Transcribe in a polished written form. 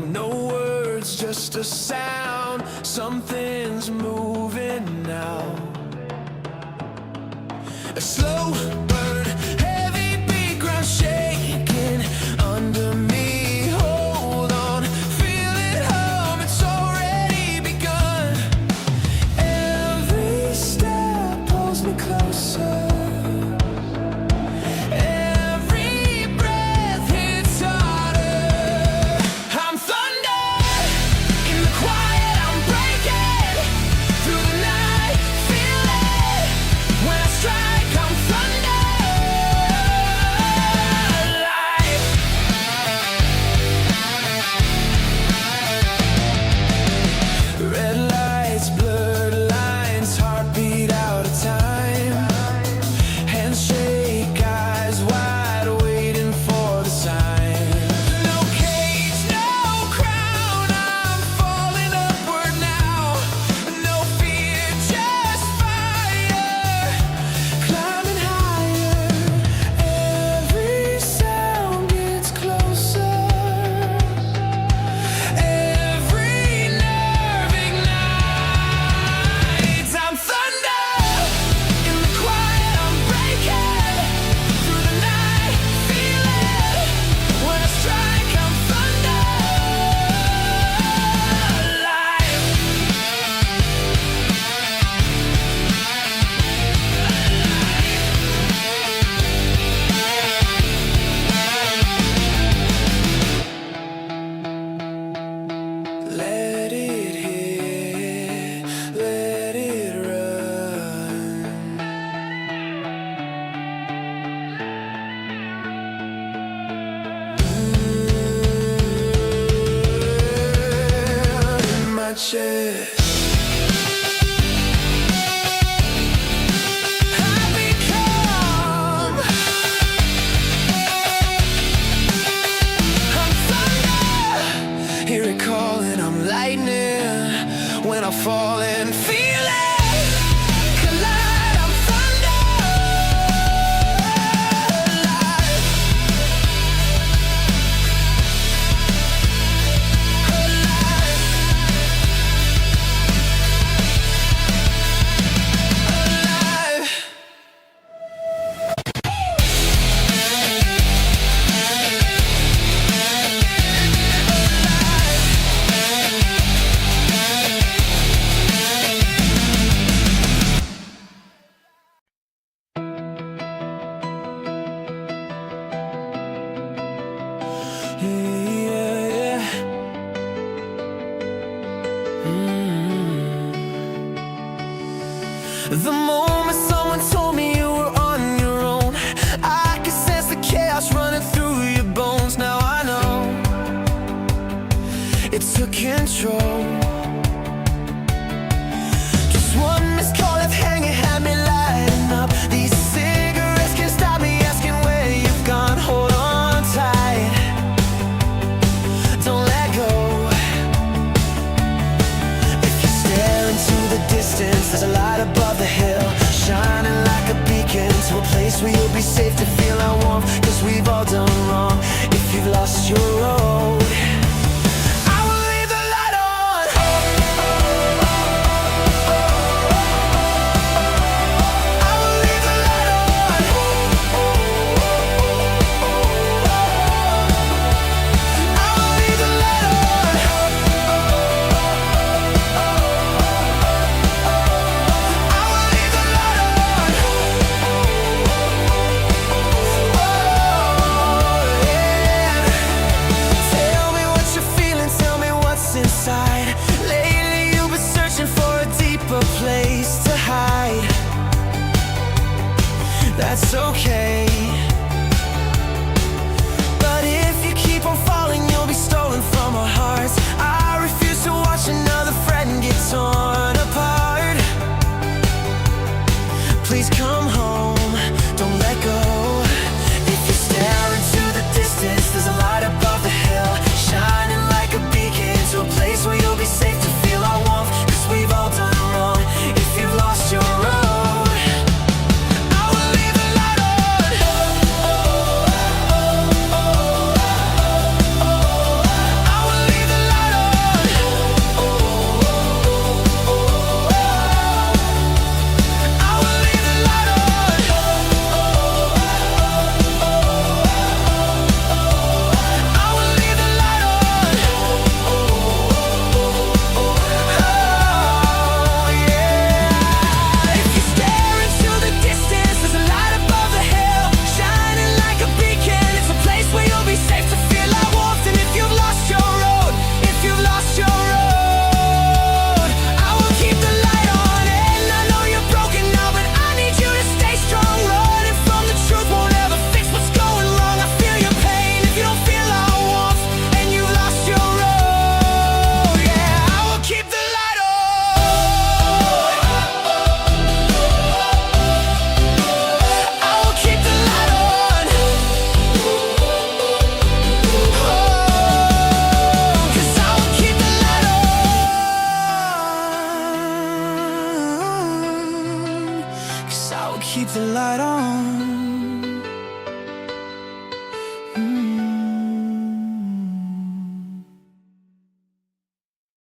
No words, just a sound. Something's moving now. A slow burn, heavy beat, ground shaking under me. Hold on, feel it home, it's already begun. Every step pulls me closer. Chest. Hear it calling, I'm lightning. When I fall and feel it collide, I'm thunder. Alive. The moment someone told me you were on your own, I could sense the chaos running through your bones. Now I know it took control. Just one missed call left hanging had me lighting up. These cigarettes can't stop me asking where you've gone. Hold on tight, don't let go. If you stare into the distance, there's a light above the hill, shining like a beacon to a place where you'll be safe to feel our warmth. Cause we've all done wrong. If you've lost your road, I will leave the light on. I will leave the light on. I will leave the light on. I will leave the light on. keep the light on.